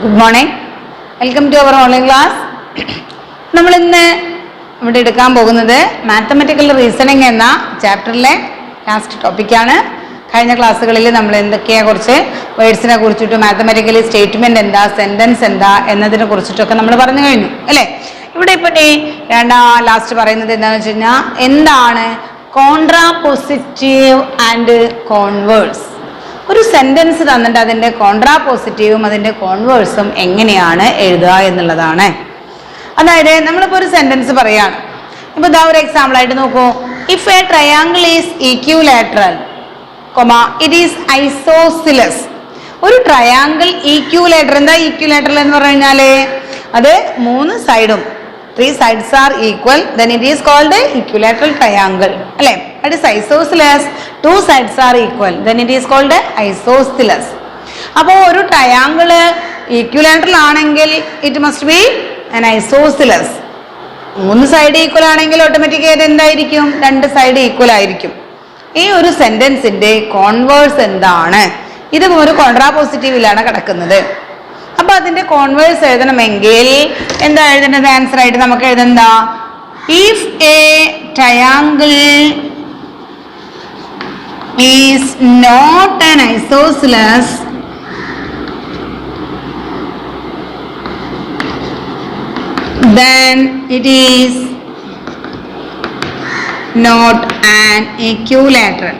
Good morning, welcome to our online class. നമ്മളിന്ന് ഇവിടെ എടുക്കാൻ പോകുന്നത് മാത്തമാറ്റിക്കൽ റീസണിങ് എന്ന ചാപ്റ്ററിലെ ലാസ്റ്റ് ടോപ്പിക്കാണ്. കഴിഞ്ഞ ക്ലാസ്സുകളിൽ നമ്മൾ എന്തൊക്കെയാണ് കുറച്ച് വേർഡ്സിനെ കുറിച്ചിട്ട് മാത്തമാറ്റിക്കലി സ്റ്റേറ്റ്മെന്റ് എന്താ, സെന്റൻസ് എന്താ എന്നതിനെ കുറിച്ചിട്ടൊക്കെ നമ്മൾ പറഞ്ഞു കഴിഞ്ഞു അല്ലേ. ഇവിടെ ഇപ്പോൾ ലാസ്റ്റ് പറയുന്നത് എന്താണെന്ന് വെച്ച് കഴിഞ്ഞാൽ എന്താണ് കോൺട്രാപോസിറ്റീവ് ആൻഡ് കോൺവേഴ്സ്. ഒരു സെന്റൻസ് തന്നിട്ട് അതിൻ്റെ കോൺട്രാപോസിറ്റീവും അതിൻ്റെ കോൺവേഴ്സും എങ്ങനെയാണ് എഴുതുക എന്നുള്ളതാണ്. അതായത് നമ്മളിപ്പോൾ ഒരു സെന്റൻസ് പറയാണ്. ഇപ്പോൾ ഇതാ ഒരു എക്സാമ്പിൾ ആയിട്ട് നോക്കൂ. If a triangle is equilateral, it is isosceles. ഒരു ട്രയാങ്കിൾ ഈക്വിലാറ്ററൽ, എന്താ ഈക്വിലാറ്ററൽ എന്ന് പറഞ്ഞു കഴിഞ്ഞാൽ അത് 3 സൈഡും 3 sides are equal, then it is called a equilateral triangle അല്ലേ. That is isosceles. 2 sides are equal, then it is called a isosceles. അപ്പോൾ ഒരു ട്രയാങ്കിൾ ഈക്വിലാറ്ററൽ ആണെങ്കിൽ it must be an isosceles. 3 side equal ആണെങ്കിൽ ഓട്ടോമാറ്റിക് എന്തായിരിക്കും? 2 side equal ആയിരിക്കും. ഈ ഒരു സെന്റൻസിന്റെ converse എന്താണ്? ഇത് ഒരു കോൺട്രാപോസിറ്റീവിലാണ് കിടക്കുന്നത്. അപ്പൊ അതിന്റെ കോൺവേഴ്സ് എഴുതണമെങ്കിൽ എന്താ എഴുതേണ്ടത്? ആൻസർ ആയിട്ട് നമുക്ക് എഴുതെന്താ? If a triangle is not an isosceles, then it is not an equilateral.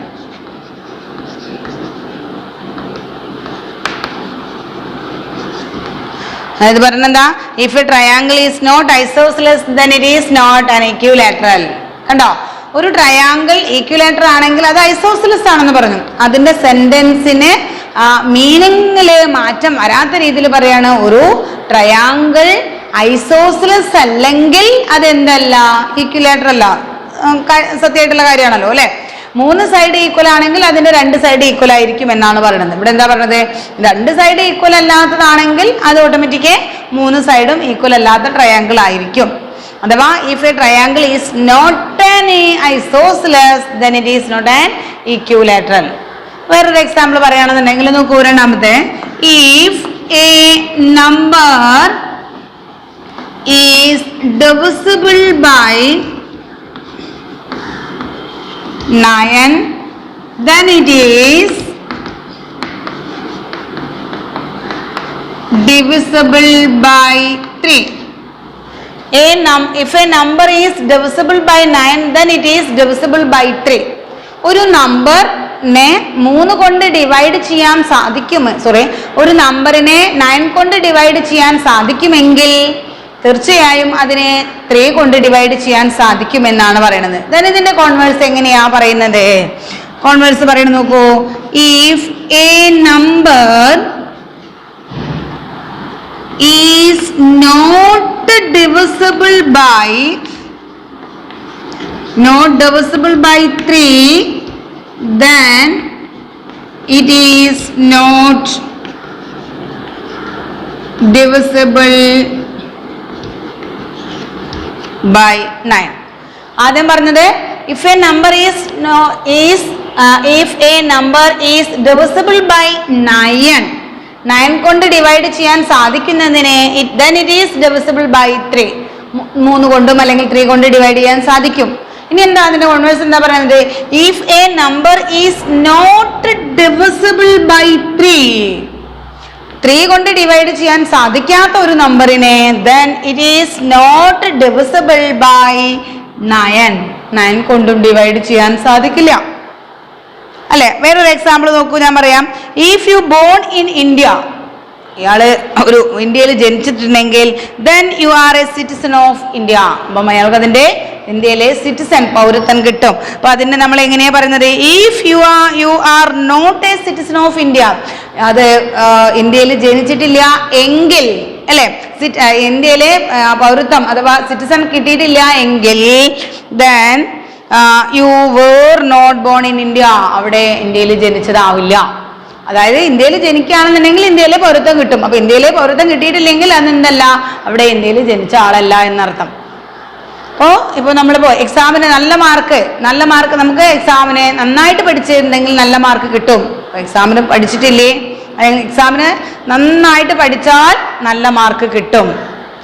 അതായത് പറഞ്ഞെന്താ? If a triangle is not isosceles then it is not an equilateral. കണ്ടോ, ഒരു ട്രയാങ്കിൾ ഈക്വിലാറ്ററൽ ആണെങ്കിൽ അത് ഐസോസിലസ് ആണെന്ന് പറഞ്ഞു. അതിന്റെ സെന്റൻസിന് മീനിങ്ങില് മാറ്റം വരാത്ത രീതിയിൽ പറയാണ്. ഒരു ട്രയാങ്കിൾ ഐസോസിലസ് അല്ലെങ്കിൽ അതെന്തല്ല? ഈക്വിലാറ്ററൽ അല്ല. സത്യമായിട്ടുള്ള കാര്യമാണല്ലോ അല്ലെ. 3 സൈഡ് ഈക്വൽ ആണെങ്കിൽ അതിന്റെ 2 സൈഡ് ഈക്വൽ ആയിരിക്കും എന്നാണ് പറയുന്നത്. ഇവിടെ എന്താ പറഞ്ഞത്? 2 സൈഡ് ഈക്വൽ അല്ലാത്തതാണെങ്കിൽ അത് ഓട്ടോമാറ്റിക് 3 സൈഡും ഈക്വൽ അല്ലാത്ത ട്രയാങ്കിൾ ആയിരിക്കും. അഥവാ if a triangle is not an isosceles then it is not an equilateral. വേറൊരു എക്സാമ്പിൾ പറയുകയാണെന്നുണ്ടെങ്കിൽ നോക്കൂ. രണ്ടാമത്തെ, if a number is divisible by 9 then it is divisible by 3. If a number is divisible by 9 then it is divisible by 3. ഒരു നമ്പറിനെ 3 കൊണ്ട് divide ചെയ്യാൻ ഒരു നമ്പറിനെ 9 കൊണ്ട് ഡിവൈഡ് ചെയ്യാൻ സാധിക്കുമെങ്കിൽ തീർച്ചയായും അതിനെ 3 കൊണ്ട് ഡിവൈഡ് ചെയ്യാൻ സാധിക്കുമെന്നാണ് പറയുന്നത്. then ഇതിന്റെ കോൺവേഴ്സ് എങ്ങനെയാ പറയുന്നത്? കോൺവേഴ്സ് പറയുന്നത് നോക്കൂ. If a number is not divisible by 3 then it is not divisible by 9. ആദ്യം പറഞ്ഞത് if a number is divisible by 9 കൊണ്ട് ഡിവൈഡ് ചെയ്യാൻ സാധിക്കുന്നതിനെ then it is divisible by 3. 3 കൊണ്ടും അല്ലെങ്കിൽ 3 കൊണ്ട് ഡിവൈഡ് ചെയ്യാൻ സാധിക്കും. ഇനി എന്താ അതിന്റെ കോൺവേഴ്സ് എന്താ പറയുന്നത്? If a number is not divisible by 3 കൊണ്ട് ഡിവൈഡ് ചെയ്യാൻ സാധിക്കാത്ത ഒരു നമ്പറിനെ then it is not divisible by 9 കൊണ്ടും ഡിവൈഡ് ചെയ്യാൻ സാധിക്കില്ല അല്ലെ. വേറൊരു എക്സാമ്പിൾ നോക്കൂ. ഞാൻ പറയാം. If you born in India, ഇയാള് ഒരു ഇന്ത്യയിൽ ജനിച്ചിട്ടുണ്ടെങ്കിൽ then you are a citizen of India. അപ്പം അയാൾക്ക് അതിന്റെ ഇന്ത്യയിലെ സിറ്റിസൺ പൗരത്വം കിട്ടും. അപ്പൊ അതിനെ നമ്മൾ എങ്ങനെയാ പറയുന്നത്? If you are not a citizen of India, അത് ഇന്ത്യയിൽ ജനിച്ചിട്ടില്ല എങ്കിൽ അല്ലെ, ഇന്ത്യയിലെ പൗരത്വം അഥവാ സിറ്റിസൺ കിട്ടിയിട്ടില്ല എങ്കിൽ then you were not born in India. അവിടെ ഇന്ത്യയിൽ ജനിച്ചതാവില്ല. അതായത് ഇന്ത്യയിൽ ജനിക്കുകയാണെന്നുണ്ടെങ്കിൽ ഇന്ത്യയിലെ പൗരത്വം കിട്ടും. അപ്പൊ ഇന്ത്യയിലെ പൗരത്വം കിട്ടിയിട്ടില്ലെങ്കിൽ അതെന്തല്ല, അവിടെ ഇന്ത്യയിൽ ജനിച്ച ആളല്ല എന്നർത്ഥം. അപ്പോൾ ഇപ്പോൾ നമ്മളിപ്പോൾ എക്സാമിന് നല്ല മാർക്ക് നമുക്ക് എക്സാമിന് നന്നായിട്ട് പഠിച്ചിട്ടുണ്ടെങ്കിൽ നല്ല മാർക്ക് കിട്ടും. എക്സാമിന് പഠിച്ചിട്ടില്ലേ, എക്സാമിന് നന്നായിട്ട് പഠിച്ചാൽ നല്ല മാർക്ക് കിട്ടും,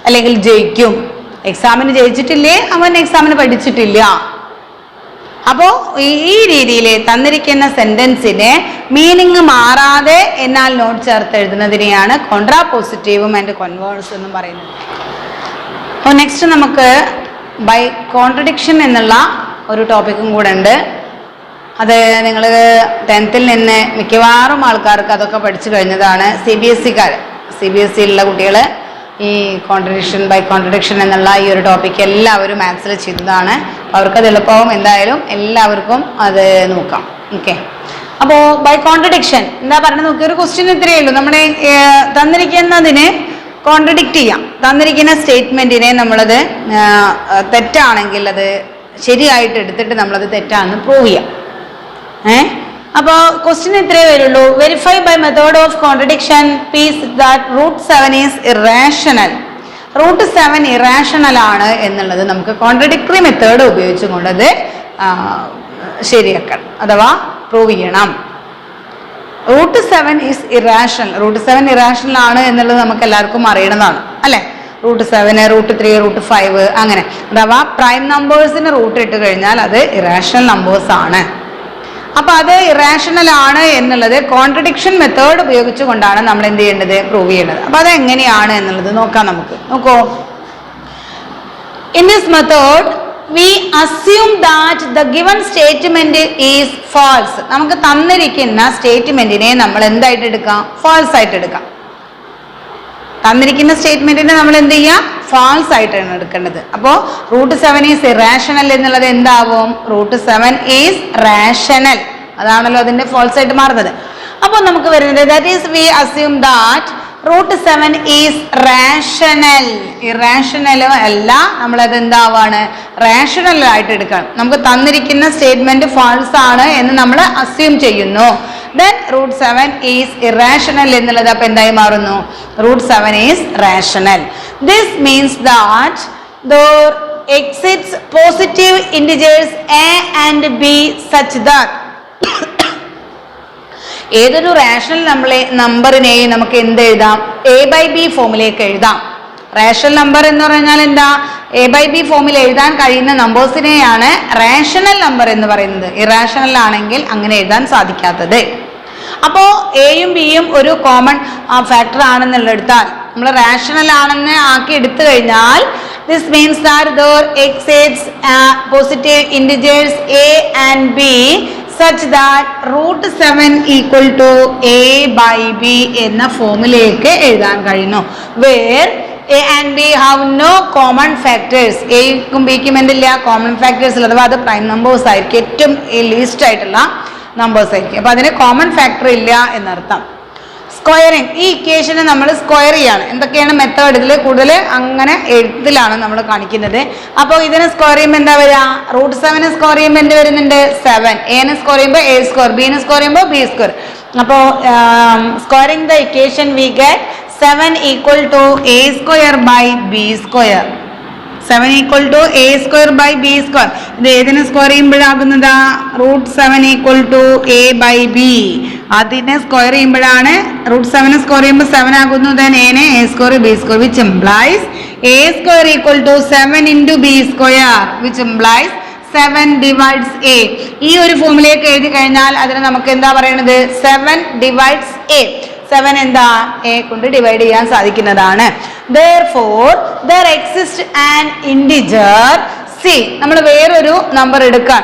അല്ലെങ്കിൽ ജയിക്കും. എക്സാമിന് ജയിച്ചിട്ടില്ലേ, അവൻ എക്സാമിന് പഠിച്ചിട്ടില്ല. അപ്പോൾ ഈ രീതിയിൽ തന്നിരിക്കുന്ന സെന്റൻസിനെ മീനിങ് മാറാതെ എന്നാൽ നോട്ട് ചേർത്ത് എഴുതുന്നതിനെയാണ് കോൺട്രാപോസിറ്റീവും ആൻഡ് കോൺവേഴ്സ് എന്നും പറയുന്നത്. അപ്പോൾ നെക്സ്റ്റ് നമുക്ക് ബൈ കോൺട്രഡിക്ഷൻ എന്നുള്ള ഒരു ടോപ്പിക്കും കൂടെ ഉണ്ട്. അത് നിങ്ങൾ 10th നിന്ന് മിക്കവാറും ആൾക്കാർക്ക് അതൊക്കെ പഠിച്ചു കഴിഞ്ഞതാണ്. CBSE ഉള്ള കുട്ടികൾ ഈ കോൺട്രഡിക്ഷൻ ബൈ കോൺട്രഡിക്ഷൻ എന്നുള്ള ഈ ഒരു ടോപ്പിക്ക് എല്ലാവരും മാത്സിൽ ചെയ്തതാണ്. അവർക്കത് എളുപ്പമാവും. എന്തായാലും എല്ലാവർക്കും അത് നോക്കാം. ഓക്കെ, അപ്പോൾ ബൈ കോൺട്രഡിക്ഷൻ എന്താ പറയുന്നത് നോക്കി. ഒരു ക്വസ്റ്റ്യൻ ഇത്രയേ ഉള്ളൂ. നമ്മുടെ തന്നിരിക്കുന്നതിനെ കോൺട്രഡിക്റ്റ് ചെയ്യാം. തന്നിരിക്കുന്ന സ്റ്റേറ്റ്മെന്റിനെ നമ്മളത് തെറ്റാണെങ്കിൽ അത് ശരിയായിട്ട് എടുത്തിട്ട് നമ്മളത് തെറ്റാണെന്ന് പ്രൂവ് ചെയ്യാം. അപ്പോൾ ക്വസ്റ്റ്യൻ ഇത്രയേ വരുള്ളൂ. Verify by method of contradiction piece that √7 is irrational. √7 irrational ആണ് എന്നുള്ളത് നമുക്ക് കോൺട്രഡിക്ടറി മെത്തേഡ് ഉപയോഗിച്ചുകൊണ്ട് അത് ശരിയാക്കണം അഥവാ പ്രൂവ് ചെയ്യണം. √7 ഈസ് ഇറാഷണൽ. √7 ഇറാഷണൽ ആണ് എന്നുള്ളത് നമുക്ക് എല്ലാവർക്കും അറിയണതാണ് അല്ലെ. √7, √3, √5 അങ്ങനെ അഥവാ പ്രൈം നമ്പേഴ്സിന് റൂട്ട് ഇട്ട് കഴിഞ്ഞാൽ അത് ഇറാഷണൽ നമ്പേഴ്സ് ആണ്. അപ്പൊ അത് ഇറാഷണൽ ആണ് എന്നുള്ളത് കോൺട്രഡിക്ഷൻ മെത്തേഡ് ഉപയോഗിച്ചുകൊണ്ടാണ് നമ്മൾ എന്ത് ചെയ്യേണ്ടത്, പ്രൂവ് ചെയ്യേണ്ടത്. അപ്പൊ അത് എങ്ങനെയാണ് എന്നുള്ളത് നോക്കാം നമുക്ക്. നോക്കൂ, in this method we assume that the given statement is false. നമുക്ക് തന്നിരിക്കുന്ന സ്റ്റേറ്റ്മെന്റിനെ നമ്മൾ എന്തായിട്ട് എടുക്കാം, ഫാൾസ് ആയിട്ട് എടുക്കാം. തന്നിരിക്കുന്ന സ്റ്റേറ്റ്മെന്റിനെ നമ്മൾ എന്ത് ചെയ്യാം, ഫാൾസ് ആയിട്ടാണ് എടുക്കേണ്ടത്. അപ്പോൾ √7 ഈസ് ഇറാഷണൽ എന്നുള്ളത് എന്താവും, √7 ഈസ് റാഷണൽ. അതാണല്ലോ അതിന്റെ ഫാൾസ് ആയിട്ട് മാറുന്നത്. അപ്പോൾ നമുക്ക് വരുന്നത് that is V assume that √7 is rational. Irrational അല്ല, നമ്മളത് എന്താവാണ്, റാഷണൽ ആയിട്ട് എടുക്കണം. നമുക്ക് തന്നിരിക്കുന്ന സ്റ്റേറ്റ്മെന്റ് ഫാൾസ് ആണ് എന്ന് നമ്മൾ അസ്യൂം ചെയ്യുന്നു. then √7 ഈസ് ഇറാഷണൽ എന്നുള്ളത് അപ്പൊ എന്തായി മാറുന്നു, √7 is rational. this means that there exists positive integers a and b such that ഏതൊരു റാഷണൽ നമ്പറിനെയും നമുക്ക് എന്ത് എഴുതാം, a/b ഫോമിലേക്ക് എഴുതാം. റാഷണൽ നമ്പർ എന്ന് പറഞ്ഞാൽ എന്താ, a/b ഫോമിൽ എഴുതാൻ കഴിയുന്ന നമ്പേഴ്സിനെയാണ് റാഷണൽ നമ്പർ എന്ന് പറയുന്നത്. ഇറാഷണൽ ആണെങ്കിൽ അങ്ങനെ എഴുതാൻ സാധിക്കാത്തത്. അപ്പോൾ എയും ബിയും ഒരു കോമൺ ഫാക്ടർ ആണെന്നുള്ള എടുത്താൽ നമ്മൾ റാഷണൽ ആണെന്ന് ആക്കി എടുത്തു കഴിഞ്ഞാൽ this means that there exists positive integers a and b such that √7 equal to a/b എന്ന ഫോമിലേക്ക് എഴുതാൻ കഴിയുന്നു. where a and b have no common factors. എക്കും ബിക്കും എന്തില്ല, കോമൺ ഫാക്ടേഴ്സ്. അഥവാ അത് പ്രൈം നമ്പേഴ്സ് ആയിരിക്കും, ഏറ്റവും ലീസ്റ്റ് ആയിട്ടുള്ള നമ്പേഴ്സ് ആയിരിക്കും. അപ്പൊ അതിന് കോമൺ ഫാക്ടർ ഇല്ല എന്നർത്ഥം. സ്ക്വയറിങ്, ഈ ഇക്വേഷനെ നമ്മൾ സ്ക്വയർ ചെയ്യാണ്. എന്തൊക്കെയാണ് മെത്തേഡ്, ഇതിൽ കൂടുതൽ അങ്ങനെ എഴുത്തിലാണ് നമ്മൾ കാണിക്കുന്നത്. അപ്പോൾ ഇതിനെ സ്ക്വയർ ചെയ്യുമ്പോൾ എന്താ വരിക, √7 സ്ക്വയർ ചെയ്യുമ്പോൾ എന്ത് വരുന്നുണ്ട്, 7. എനെ സ്ക്വയർ ചെയ്യുമ്പോൾ a², ബിനെ സ്ക്വയർ ചെയ്യുമ്പോൾ b². അപ്പോൾ squaring the equation we get 7 equal to a² by b². 7 equal to a² by b². ഇത് ഏതിനെ സ്ക്വയർ ചെയ്യുമ്പോഴാകുന്നതാ, √7 equal to a by b. അതിനെ സ്ക്വയർ ചെയ്യുമ്പോഴാണ് √7 സ്ക്വയർ ചെയ്യുമ്പോൾ 7 ആകുന്നു. then a a² b² which implies a² equal to 7 into b², which implies 7 divides a. ഈ ഒരു ഫോമിലേക്ക് എഴുതി കഴിഞ്ഞാൽ അതിനെ നമുക്ക് എന്താ പറയുന്നത്, 7 divides a. 7 എന്താ, a കൊണ്ട് ഡിവൈഡ് ചെയ്യാൻ സാധിക്കുന്നതാണ്. therefore there exists an integer c. നമ്മൾ വേറൊരു നമ്പർ എടുക്കാൻ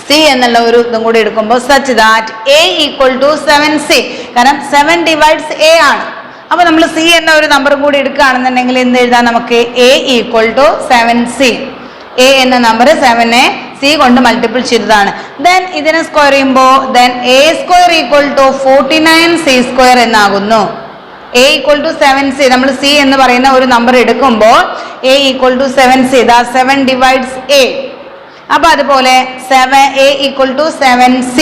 c എന്നുള്ള ഒരു ഇതും കൂടി എടുക്കുമ്പോൾ such that a equal to 7c. കാരണം 7 divides a ആണ്. അപ്പൊ നമ്മൾ c എന്ന ഒരു നമ്പർ കൂടി എടുക്കുകയാണെന്നുണ്ടെങ്കിൽ എന്ത് എഴുതാം, നമുക്ക് a equal to 7c. a എന്ന നമ്പർ 7നെ c കൊണ്ട് മൾട്ടിപ്പിൾ ചെയ്തതാണ്. then ഇതിനെ സ്ക്വയർ ചെയ്യുമ്പോൾ then a² equal to 49c² എന്നാകുന്നു. a equal to 7c, നമ്മൾ c എന്ന് പറയുന്ന ഒരു നമ്പർ എടുക്കുമ്പോൾ a equal to 7c, ദാ 7 divides a. അപ്പൊ അതുപോലെ a equal to 7c.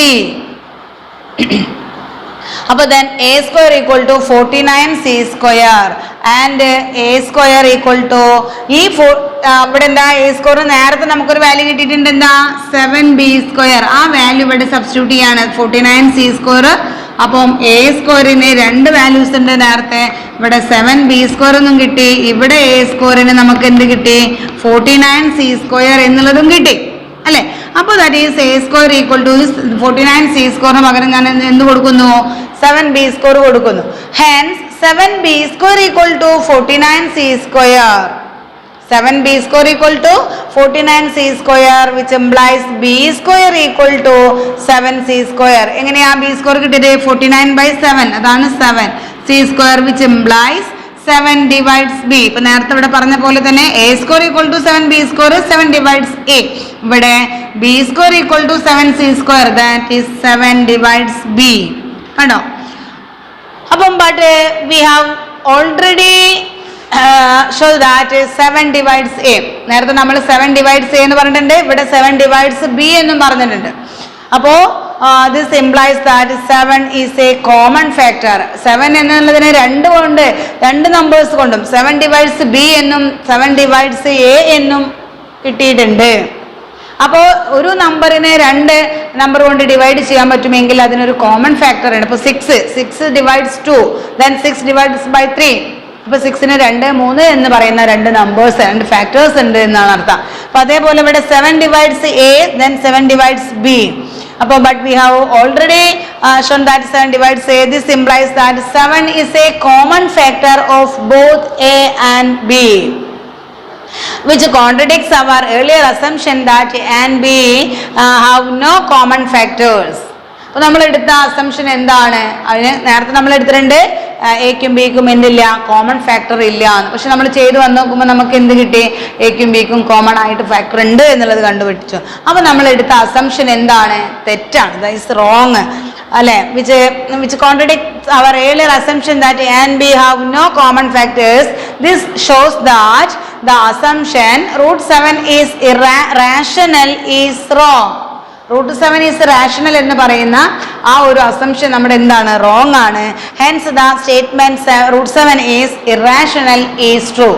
അപ്പൊ then a² equal to 49c² and a² equal to ഈ ഇവിടെ എന്താ, a² നേരത്തെ നമുക്കൊരു വാല്യൂ കിട്ടിയിട്ടുണ്ട്, എന്താ 7b². ആ വാല്യൂ ഇവിടെ സബ്സ്റ്റിറ്റ്യൂട്ട് ചെയ്യാണ്. 49c² അപ്പം എ സ്ക്വയറിന് 2 വാല്യൂസ് ഉണ്ട്. നേരത്തെ ഇവിടെ 7b² എന്നും കിട്ടി, ഇവിടെ എ സ്ക്വയറിന് നമുക്ക് എന്ത് കിട്ടി? 49c² എന്നുള്ളതും കിട്ടി അല്ലെ. അപ്പോൾ that is a square equal to 49c² പകരം ഞാൻ എന്ത് കൊടുക്കുന്നു? 7b² കൊടുക്കുന്നു. Hence 7b² equal to 49c². 7b² equal to 49c², which implies b² equal to 7c². എങ്ങനെയാ b² കിട്ടിയത്? 49/7, അതാണ് 7. c² which implies 7 divides b. ഇപ്പൊ നേരത്തെ ഇവിടെ പറഞ്ഞ പോലെ തന്നെ a² equal to 7b², 7 divides a. ഇവിടെ b² equal to 7c², that is 7 divides b. കണ്ടോ? അപ്പം but we have already show that 7 divides a. നേരത്തെ നമ്മൾ 7 divides a എന്ന് പറഞ്ഞിട്ടുണ്ട്, ഇവിടെ 7 divides b എന്നും പറഞ്ഞിട്ടുണ്ട്. അപ്പോ this implies that 7 is a common factor. 7 എന്നുള്ളതിനെ 2 കൊണ്ട് 2 നമ്പേഴ്സ് കൊണ്ടും 7 divides b എന്നും 7 divides a എന്നും കിട്ടിയിട്ടുണ്ട്. അപ്പോൾ ഒരു നമ്പറിനെ 2 നമ്പർ കൊണ്ട് ഡിവൈഡ് ചെയ്യാൻ പറ്റുമെങ്കിൽ അതിനൊരു കോമൺ ഫാക്ടർ ഉണ്ട്. ഇപ്പോൾ 6 divides 2, then 6 divides by 3. അപ്പോൾ 6ന് 2, 3 എന്ന് പറയുന്ന 2 നമ്പേഴ്സ്, 2 ഫാക്ടേഴ്സ് ഉണ്ട് എന്നാണ് അർത്ഥം. അപ്പോൾ അതേപോലെ ഇവിടെ 7 divides a, then 7 divides b. അപ്പോൾ but we have already shown that 7 divides a. This implies that 7 is a common factor of both a and b, which contradicts our earlier assumption that a and b have no common factors. അപ്പോൾ നമ്മൾ എടുത്ത assumption എന്താണ്? അതിന് നേരത്തെ നമ്മൾ എടുത്തിട്ടുണ്ട് എക്കും ബിക്കും എന്തില്ല? Common factor ഇല്ല എന്ന്. പക്ഷെ നമ്മൾ ചെയ്ത് വന്ന് നോക്കുമ്പോൾ നമുക്ക് എന്ത് കിട്ടി? എക്കും ബിക്കും കോമൺ ആയിട്ട് ഫാക്ടർ ഉണ്ട് എന്നുള്ളത് കണ്ടുപിടിച്ചു. അപ്പോൾ നമ്മൾ എടുത്ത അസംഷൻ എന്താണ്? തെറ്റാണ്. ദാറ്റ് ഈസ് റോങ് അല്ലെ. which contradicts our earlier assumption that a and b have no common factors. This shows that the assumption √7 is irrational is wrong. √7 is rational എന്ന് പറയുന്ന ആ ഒരു അസംഷൻ നമ്മുടെ എന്താണ്? റോങ് ആണ്. Hence the statement √7 is irrational is true.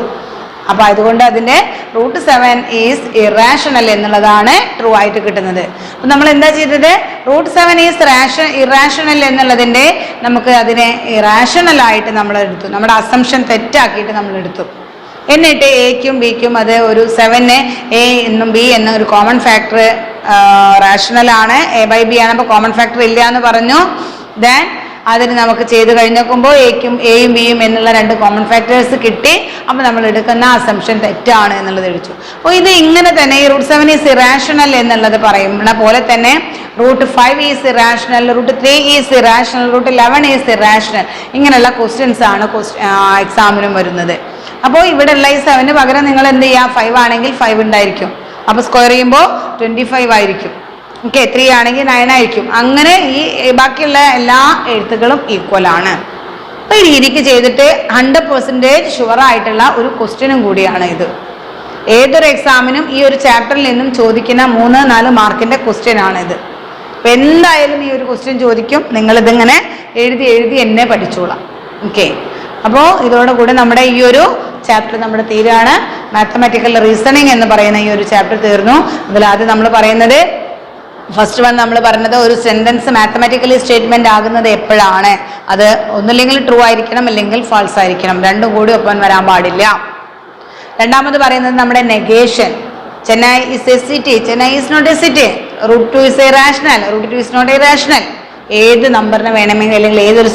അപ്പൊ അതുകൊണ്ട് അതിന്റെ √7 is irrational എന്നുള്ളതാണ് ട്രൂ ആയിട്ട് കിട്ടുന്നത്. അപ്പൊ നമ്മൾ എന്താ ചെയ്തത്? √7 is irrational എന്നുള്ളതിന്റെ നമുക്ക് അതിനെ ഇറാഷണൽ ആയിട്ട് നമ്മൾ എടുത്തു. നമ്മുടെ അസംഷൻ തെറ്റാക്കിയിട്ട് നമ്മൾ എടുത്തു. എന്നിട്ട് എക്കും ബിക്കും അത് ഒരു 7 എ എന്നും ബി എന്നും ഒരു കോമൺ ഫാക്ടർ റാഷണൽ ആണ്, a/b ആണ്, അപ്പോൾ കോമൺ ഫാക്ടർ ഇല്ല എന്ന് പറഞ്ഞു. ദെൻ അതിന് നമുക്ക് ചെയ്ത് കഴിഞ്ഞ് നോക്കുമ്പോൾ എയും ബിയും എന്നുള്ള 2 കോമൺ ഫാക്ടേഴ്സ് കിട്ടി. അപ്പോൾ നമ്മൾ എടുക്കുന്ന അസംഷൻ തെറ്റാണ് എന്നുള്ളത് എടുത്തു. അപ്പോൾ ഇത് ഇങ്ങനെ തന്നെ ഈ √7 ഈസ് ഇറാഷണൽ എന്നുള്ളത് പറയുന്ന പോലെ തന്നെ √5 is irrational, √3 is irrational, √11 is irrational, ഇങ്ങനെയുള്ള ക്വസ്റ്റ്യൻസ് ആണ് എക്സാമിനും വരുന്നത്. അപ്പോൾ ഇവിടെ ഉള്ള ഈ 7 പകരം നിങ്ങൾ എന്ത് ചെയ്യുക? 5 ആണെങ്കിൽ 5 ഉണ്ടായിരിക്കും. അപ്പോൾ സ്ക്വയർ ചെയ്യുമ്പോൾ 25 ആയിരിക്കും. ഓക്കെ, 3 ആണെങ്കിൽ 9 ആയിരിക്കും. അങ്ങനെ ഈ ബാക്കിയുള്ള എല്ലാ എഴുത്തുകളും ഈക്വൽ ആണ്. അപ്പോൾ ഈ രീതിക്ക് ചെയ്തിട്ട് 100% ഷുവർ ആയിട്ടുള്ള ഒരു ക്വസ്റ്റ്യനും കൂടിയാണ് ഇത്. ഏതൊരു എക്സാമിനും ഈ ഒരു ചാപ്റ്ററിൽ നിന്നും ചോദിക്കുന്ന 3-4 മാർക്കിന്റെ ക്വസ്റ്റ്യൻ ആണ് ഇത്. അപ്പോൾ എന്തായാലും ഈ ഒരു ക്വസ്റ്റ്യൻ ചോദിക്കും. നിങ്ങളിതിങ്ങനെ എഴുതി എന്നെ പഠിച്ചോളാം. ഓക്കെ, അപ്പോൾ ഇതോടുകൂടി നമ്മുടെ ഈ ഒരു ചാപ്റ്റർ നമ്മുടെ തീരാണ്. മാത്തമാറ്റിക്കൽ റീസണിങ് എന്ന് പറയുന്ന ഈ ഒരു ചാപ്റ്റർ തീർന്നു. അതിലാദ്യം നമ്മൾ പറയുന്നത് ഫസ്റ്റ് വൺ നമ്മൾ പറഞ്ഞത് ഒരു സെന്റൻസ് മാത്തമാറ്റിക്കലി സ്റ്റേറ്റ്മെന്റ് ആകുന്നത് എപ്പോഴാണ്? അത് ഒന്നില്ലെങ്കിൽ ട്രൂ ആയിരിക്കണം, അല്ലെങ്കിൽ ഫാൾസ് ആയിരിക്കണം. രണ്ടും കൂടി ഒപ്പം വരാൻ പാടില്ല. രണ്ടാമത് പറയുന്നത് നമ്മുടെ negation. Chennai is a city, Chennai is not a city. √2 is irrational, √2 is not irrational. ഏത് നമ്പറിന് വേണമെങ്കിൽ അല്ലെങ്കിൽ ഏതൊരു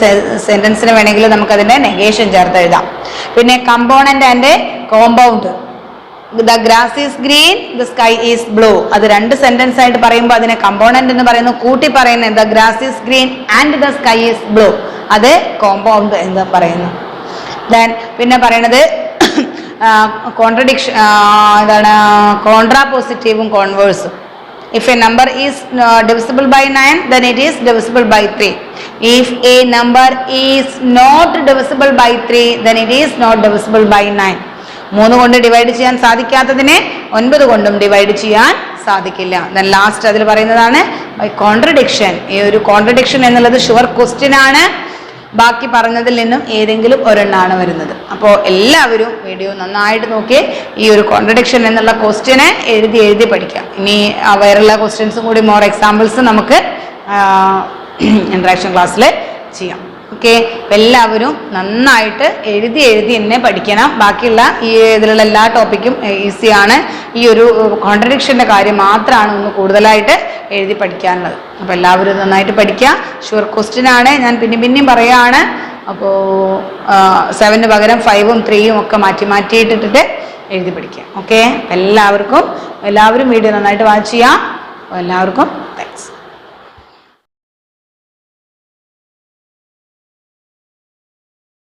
സെന്റൻസിന് വേണമെങ്കിലും നമുക്കതിൻ്റെ നെഗേഷൻ ചേർത്ത് എഴുതാം. പിന്നെ component and compound. The grass is green, the sky is blue. അത് 2 സെന്റൻസ് ആയിട്ട് പറയുമ്പോൾ അതിനെ കമ്പോണന്റ് എന്ന് പറയുന്നു. കൂട്ടി പറയുന്നത് the grass is green and the sky is blue, അത് കോമ്പൗണ്ട് എന്ന് പറയുന്നു. ദെൻ പിന്നെ പറയണത് കോൺട്രഡിക്ഷൻ, എന്താണ്? കോൺട്രാപോസിറ്റീവും കോൺവേഴ്സും. If a number is divisible by 9, then it is divisible by 3. If a number is not divisible by 3, then it is not divisible by 9. 3 കൊണ്ട് divide ചെയ്യാൻ സാധിക്കാത്തതിനെ 9 കൊണ്ടും divide ചെയ്യാൻ സാധിക്കില്ല. ദെൻ ലാസ്റ്റ് അതിൽ പറയുന്നതാണ് ബൈ കോൺട്രഡിക്ഷൻ. ഈ ഒരു കോൺട്രഡിക്ഷൻ എന്നുള്ളത് ഷുവർ ക്വസ്റ്റ്യൻ ആണ്. ബാക്കി പറഞ്ഞതിൽ നിന്നും ഏതെങ്കിലും ഒരെണ്ണമാണ് വരുന്നത്. അപ്പോൾ എല്ലാവരും വീഡിയോ നന്നായിട്ട് നോക്കി ഈ ഒരു കോൺട്രഡിക്ഷൻ എന്നുള്ള ക്വസ്റ്റ്യനെ എഴുതി പഠിക്കാം. ഇനി വേറെയുള്ള ക്വസ്റ്റ്യൻസും കൂടി മോർ എക്സാമ്പിൾസ് നമുക്ക് ഇൻട്രാക്ഷൻ ക്ലാസ്സിൽ ചെയ്യാം. ഓക്കെ, എല്ലാവരും നന്നായിട്ട് എഴുതി തന്നെ പഠിക്കണം. ബാക്കിയുള്ള ഈ ഇതിലുള്ള എല്ലാ ടോപ്പിക്കും ഈസിയാണ്. ഈ ഒരു കോൺട്രഡിക്ഷൻ്റെ കാര്യം മാത്രമാണ് ഒന്ന് കൂടുതലായിട്ട് എഴുതി പഠിക്കാനുള്ളത്. അപ്പോൾ എല്ലാവരും നന്നായിട്ട് പഠിക്കുക. ഷുവർ ക്വസ്റ്റ്യൻ ആണ്, ഞാൻ പിന്നെയും പറയുകയാണ്. അപ്പോൾ 7 പകരം 5ഉം 3ഉം ഒക്കെ മാറ്റിയിട്ടിട്ട് എഴുതി പഠിക്കുക. ഓക്കെ, എല്ലാവരും വീഡിയോ നന്നായിട്ട് വാച്ച് ചെയ്യാം. എല്ലാവർക്കും